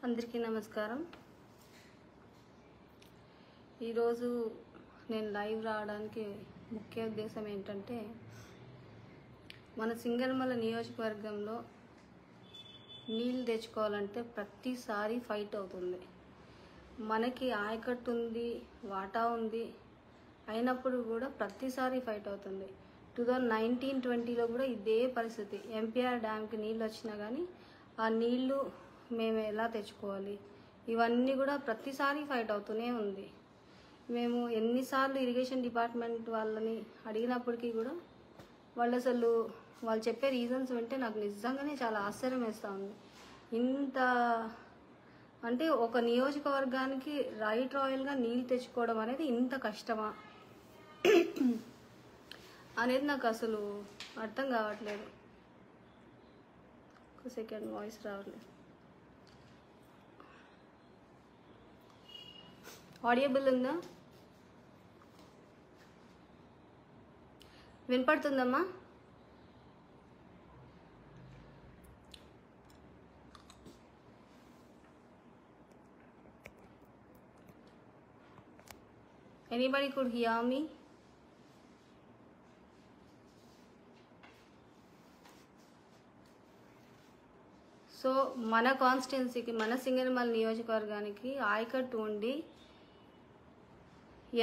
అందరికీ నమస్కారం. ఈరోజు నేను లైవ్ రావడానికి ముఖ్య ఉద్దేశం ఏంటంటే, మన సింగనమల నియోజకవర్గంలో నీళ్ళు తెచ్చుకోవాలంటే ప్రతిసారి ఫైట్ అవుతుంది. మనకి ఆయకట్టు ఉంది, వాటా ఉంది, అయినప్పుడు కూడా ప్రతిసారి ఫైట్ అవుతుంది. 2019-20లో కూడా ఇదే పరిస్థితి. ఎంపీఆర్ డ్యామ్కి నీళ్ళు వచ్చినా కానీ ఆ నీళ్ళు మేము ఎలా తెచ్చుకోవాలి, ఇవన్నీ కూడా ప్రతిసారి ఫైట్ అవుతూనే ఉంది. మేము ఎన్నిసార్లు ఇరిగేషన్ డిపార్ట్మెంట్ వాళ్ళని అడిగినప్పటికీ కూడా వాళ్ళు చెప్పే రీజన్స్ వింటే నాకు నిజంగానే చాలా ఆశ్చర్యం వేస్తూ ఉంది. ఇంత అంటే ఒక నియోజకవర్గానికి రైట్ రాయల్గా నీళ్ళు తెచ్చుకోవడం అనేది ఇంత కష్టమా అనేది నాకు అసలు అర్థం కావట్లేదు. ఒక సెకండ్, వాయిస్ రావట్లేదు. ఆడియబుల్ ఉందా? వినపడుతుందమ్మా? Anybody could hear me? So మన కాన్స్టిట్యున్సీకి, మన సింగనమల నియోజకవర్గానికి ఆయకట్టు ఉండి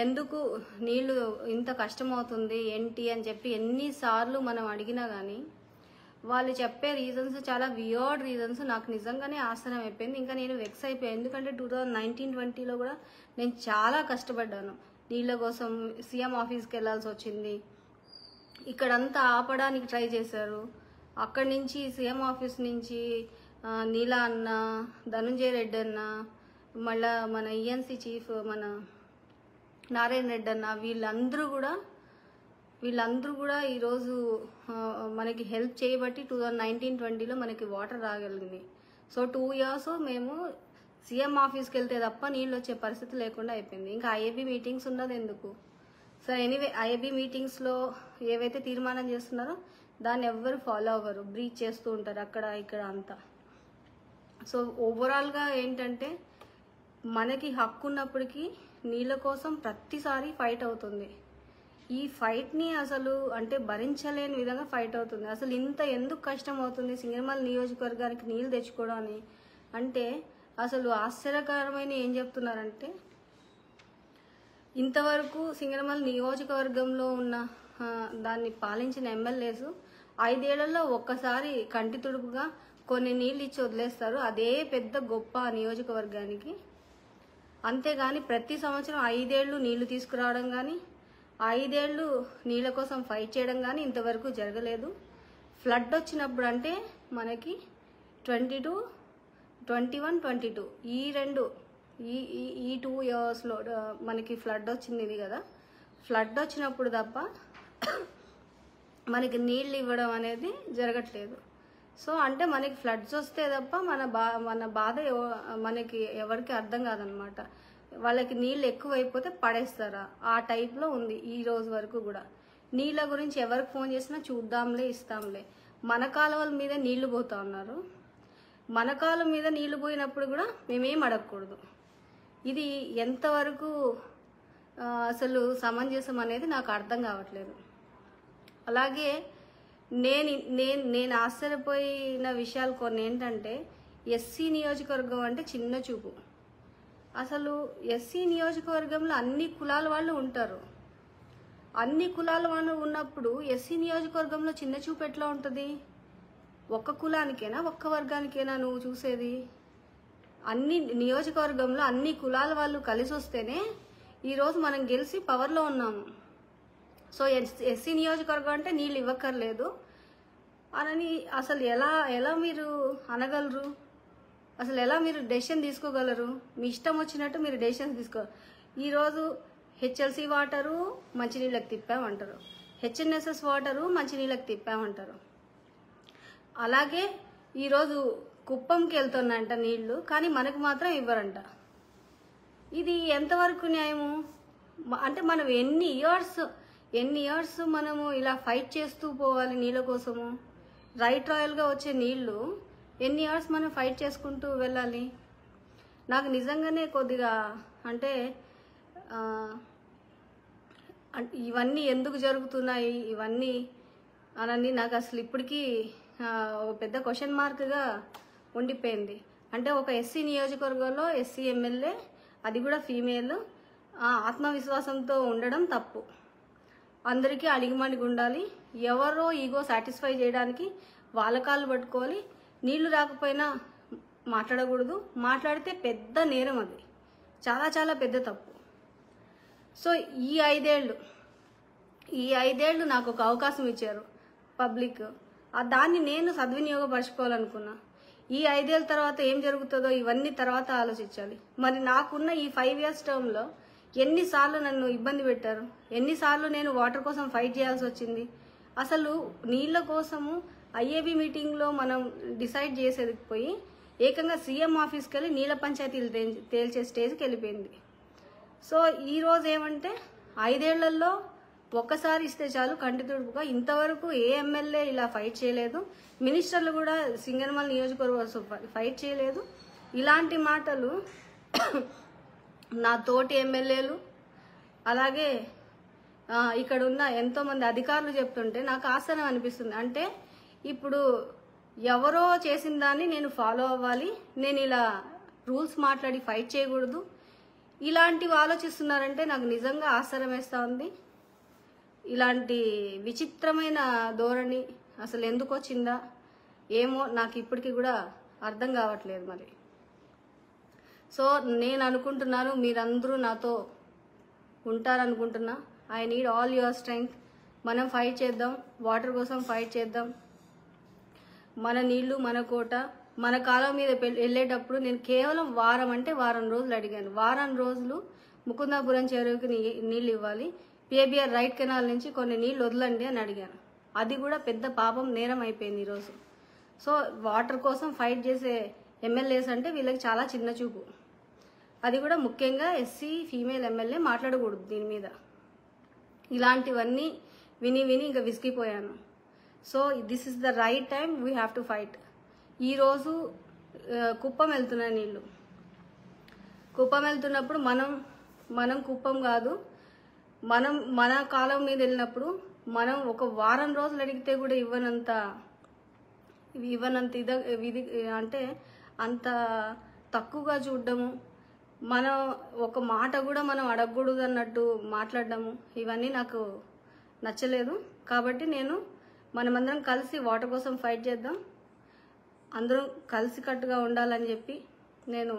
ఎందుకు నీళ్లు ఇంత కష్టమవుతుంది ఏంటి అని చెప్పి ఎన్నిసార్లు మనం అడిగినా కానీ వాళ్ళు చెప్పే రీజన్స్ చాలా వియర్డ్ రీజన్స్. నాకు నిజంగానే ఆశ్చర్యం అయిపోయింది. ఇంకా నేను వెక్స్ అయిపోయాను. ఎందుకంటే 2019-20లో కూడా నేను చాలా కష్టపడ్డాను నీళ్ళ కోసం. సీఎం ఆఫీస్కి వెళ్ళాల్సి వచ్చింది. ఇక్కడంతా ఆపడానికి ట్రై చేశారు. అక్కడి నుంచి సీఎం ఆఫీస్ నుంచి నీలా అన్న, ధనుంజయ రెడ్డి అన్న, మళ్ళా మన ఈఎన్సీ చీఫ్ మన నారాయణ రెడ్డి అన్న, వీళ్ళందరూ కూడా ఈరోజు మనకి హెల్ప్ చేయబట్టి 2019-20లో మనకి వాటర్ రాగలిగింది. సో 2 years మేము సీఎం ఆఫీస్కి వెళ్తే తప్ప నీళ్ళు వచ్చే పరిస్థితి లేకుండా అయిపోయింది. ఇంకా ఐఏబీ మీటింగ్స్ ఉన్నది ఎందుకు? సో ఎనీవే, ఐఏబీ మీటింగ్స్లో ఏవైతే తీర్మానం చేస్తున్నారో దాన్ని ఎవ్వరు ఫాలో అవ్వరు, బ్రీచ్ చేస్తూ ఉంటారు అక్కడ ఇక్కడ అంతా. సో ఓవరాల్గా ఏంటంటే, మనకి హక్కు ఉన్నప్పటికీ నీళ్ళ కోసం ప్రతిసారి ఫైట్ అవుతుంది. ఈ ఫైట్ని అసలు అంటే భరించలేని విధంగా ఫైట్ అవుతుంది. అసలు ఇంత ఎందుకు కష్టం అవుతుంది సింగనమల నియోజకవర్గానికి నీళ్ళు తెచ్చుకోవడానికి అంటే, అసలు ఆశ్చర్యకరమైన ఏం చెప్తున్నారంటే, ఇంతవరకు సింగనమల నియోజకవర్గంలో ఉన్న దాన్ని పాలించిన ఎమ్మెల్యేస్ 5 ఏళ్లలో ఒక్కసారి కంటి తుడుపుగా కొన్ని నీళ్ళు ఇచ్చి వదిలేస్తారు. అదే పెద్ద గొప్ప నియోజకవర్గానికి. అంతేగాని ప్రతి సంవత్సరం 5 ఏళ్ళు నీళ్లు తీసుకురావడం కానీ, 5 ఏళ్ళు నీళ్ళ కోసం ఫైట్ చేయడం కానీ ఇంతవరకు జరగలేదు. ఫ్లడ్ వచ్చినప్పుడు అంటే మనకి 22, 21, 22 ఈ 2 yearsలో మనకి ఫ్లడ్ వచ్చింది ఇది కదా. ఫ్లడ్ వచ్చినప్పుడు తప్ప మనకి నీళ్ళు ఇవ్వడం అనేది జరగట్లేదు. సో అంటే మనకి ఫ్లడ్స్ వస్తే తప్ప మన బాధ మనకి ఎవరికి అర్థం కాదనమాట. వాళ్ళకి నీళ్ళు ఎక్కువైపోతే పడేస్తారా, ఆ టైప్లో ఉంది ఈ రోజు వరకు కూడా. నీళ్ళ గురించి ఎవరికి ఫోన్ చేసినా చూద్దాంలే, ఇస్తాంలే. మన కాలువల మీద నీళ్లు పోతా ఉన్నారు. మన కాలువ మీద నీళ్లు పోయినప్పుడు కూడా మేమేం అడగకూడదు. ఇది ఎంతవరకు అసలు సమంజసం అనేది నాకు అర్థం కావట్లేదు. అలాగే నేను ఆశ్చర్యపోయిన విషయాలు కొన్ని ఏంటంటే, ఎస్సీ నియోజకవర్గం అంటే చిన్న చూపు. అసలు ఎస్సీ నియోజకవర్గంలో అన్ని కులాల వాళ్ళు ఉంటారు. అన్ని కులాల వాళ్ళు ఉన్నప్పుడు ఎస్సీ నియోజకవర్గంలో చిన్న చూపు ఎట్లా ఉంటుంది? ఒక్క కులానికైనా, ఒక్క వర్గానికైనా నువ్వు చూసేది? అన్ని నియోజకవర్గంలో అన్ని కులాల వాళ్ళు కలిసి వస్తేనే ఈరోజు మనం గెలిచి పవర్లో ఉన్నాము. సో ఎస్సీ నియోజకవర్గం అంటే నీళ్ళు ఇవ్వక్కర్లేదు అని అసలు ఎలా మీరు అనగలరు? అసలు ఎలా మీరు డెసిషన్ తీసుకోగలరు? మీ ఇష్టం వచ్చినట్టు మీరు డెసిషన్స్ ఈరోజు హెచ్ఎల్సీ వాటరు మంచినీళ్ళకి తిప్పామంటారు, హెచ్ఎన్ఎస్ఎస్ వాటరు మంచినీళ్ళకి తిప్పామంటారు. అలాగే ఈరోజు కుప్పంకి వెళ్తుందంట నీళ్లు, కానీ మనకు మాత్రం ఇవ్వరంట. ఇది ఎంతవరకు న్యాయము? అంటే మనం ఎన్ని ఇయర్స్ మనము ఇలా ఫైట్ చేస్తూ పోవాలి నీళ్ళ కోసము? రైట్ రాయల్గా వచ్చే నీళ్లు ఎన్ని ఇయర్స్ మనం ఫైట్ చేసుకుంటూ వెళ్ళాలి? నాకు నిజంగానే కొద్దిగా అంటే ఇవన్నీ ఎందుకు జరుగుతున్నాయి ఇవన్నీ అని నాకు అసలు ఇప్పటికీ పెద్ద క్వశ్చన్ మార్క్గా ఉండిపోయింది. అంటే ఒక ఎస్సీ నియోజకవర్గంలో ఎస్సీ ఎమ్మెల్యే, అది కూడా ఫీమేల్, ఆత్మవిశ్వాసంతో ఉండడం తప్పు. అందరికీ అడిగిమడిగి ఉండాలి. ఎవరో ఈగో సాటిస్ఫై చేయడానికి వాళ్ళ కాళ్ళు పట్టుకోవాలి. నీళ్లు రాకపోయినా మాట్లాడకూడదు. మాట్లాడితే పెద్ద నేరం, అది చాలా చాలా పెద్ద తప్పు. సో ఈ 5 ఏళ్ళు నాకు ఒక అవకాశం ఇచ్చారు పబ్లిక్. దాన్ని నేను సద్వినియోగపరచుకోవాలనుకున్నా. ఈ 5 ఏళ్ళ తర్వాత ఏం జరుగుతుందో ఇవన్నీ తర్వాత ఆలోచించాలి. మరి నాకున్న ఈ 5 ఇయర్స్ టర్మ్లో ఎన్నిసార్లు నన్ను ఇబ్బంది పెట్టారు, ఎన్నిసార్లు నేను వాటర్ కోసం ఫైట్ చేయాల్సి వచ్చింది. అసలు నీళ్ళ కోసము ఐఏబీ మీటింగ్లో మనం డిసైడ్ చేసేది పోయి ఏకంగా సీఎం ఆఫీస్కి వెళ్ళి నీళ్ళ పంచాయతీలు తేల్చే స్టేజ్కి వెళ్ళిపోయింది. సో ఈరోజు ఏమంటే 5 ఏళ్లలో ఒక్కసారి ఇస్తే చాలు కంటి తుడుపుగా. ఇంతవరకు ఏ ఎమ్మెల్యే ఇలా ఫైట్ చేయలేదు. మినిస్టర్లు కూడా సింగనమల నియోజకవర్గం ఫైట్ చేయలేదు. ఇలాంటి మాటలు నా తోటి ఎమ్మెల్యేలు అలాగే ఇక్కడ ఉన్న ఎంతోమంది అధికారులు చెప్తుంటే నాకు ఆశ్చర్యం అనిపిస్తుంది. అంటే ఇప్పుడు ఎవరో చేసిన దాన్ని నేను ఫాలో అవ్వాలి, నేను ఇలా రూల్స్ మాట్లాడి ఫైట్ చేయకూడదు, ఇలాంటివి ఆలోచిస్తున్నారంటే నాకు నిజంగా ఆశ్చర్యం వేస్తూ ఉంది. ఇలాంటి విచిత్రమైన ధోరణి అసలు ఎందుకు వచ్చిందా ఏమో నాకు ఇప్పటికీ కూడా అర్థం కావట్లేదు. మరి సో నేను అనుకుంటున్నాను మీరందరూ నాతో ఉంటారనుకుంటున్నా. I need all your strength. మనం ఫైట్ చేద్దాం, వాటర్ కోసం ఫైట్ చేద్దాం. మన నీళ్లు మన కోట. మన కాలం మీద వెళ్ళేటప్పుడు నేను కేవలం వారం రోజులు అడిగాను. వారం రోజులు ముకుందాపురం చెరువుకి నీళ్ళు ఇవ్వాలి, పిఏబిఆర్ రైట్ కెనాల్ నుంచి కొన్ని నీళ్ళు వదలండి అని అడిగాను. అది కూడా పెద్ద పాపం, నేరం అయిపోయింది ఈరోజు. సో వాటర్ కోసం ఫైట్ చేసే ఎమ్మెల్యేస్ అంటే వీళ్ళకి చాలా చిన్న చూపు. అది కూడా ముఖ్యంగా ఎస్సీ ఫీమేల్ ఎమ్మెల్యే మాట్లాడకూడదు దీని మీద. ఇలాంటివన్నీ విని ఇంకా విసిగిపోయాను. So this is the right time, we have to fight. ఈరోజు కుప్పం వెళ్తున్నా నీళ్ళు. కుప్పం వెళ్తున్నప్పుడు మనం కుప్పం కాదు, మన కాలం మీద వెళ్ళినప్పుడు మనం ఒక వారం రోజులు అడిగితే కూడా ఇవ్వనంత ఇది అంటే అంత తక్కువగా చూడడము, మనం ఒక మాట కూడా మనం అడగకూడదు అన్నట్టు మాట్లాడడము, ఇవన్నీ నాకు నచ్చలేదు. కాబట్టి మనమందరం కలిసి వాటర్ కోసం ఫైట్ చేద్దాం, అందరూ కలిసికట్టుగా ఉండాలని చెప్పి నేను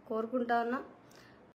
కోరుకుంటా ఉన్నా.